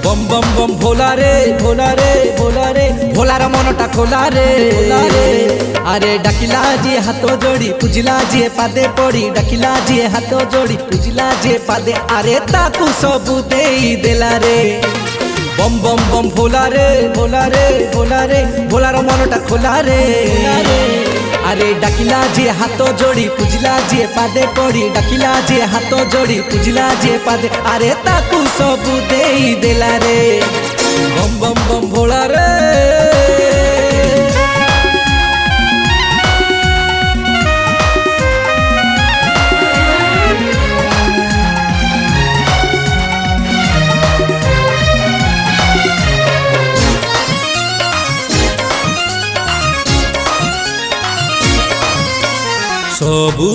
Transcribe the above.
बम बम बम भोला रे भोला रे भोला रे भोलार मनटा खोला रे अरे डाकिला जी हाथ जोड़ी पूजिला जी पादे पड़ी डाकिला जी हाथ जोड़ी पूजिला जी पादे अरे ताकू सबू देई देला रे बम बम बम भोला रे भोला रे भोला रे भोलार मनटा खोला रे अरे डाकिला जी हाथ जोड़ी पूजिला जी पादे पड़ी डाकिला जी हाथ जोड़ी पूजिला जी पादे अरे ताकू सबू देई देला रे बम बम बम भोला रे सबू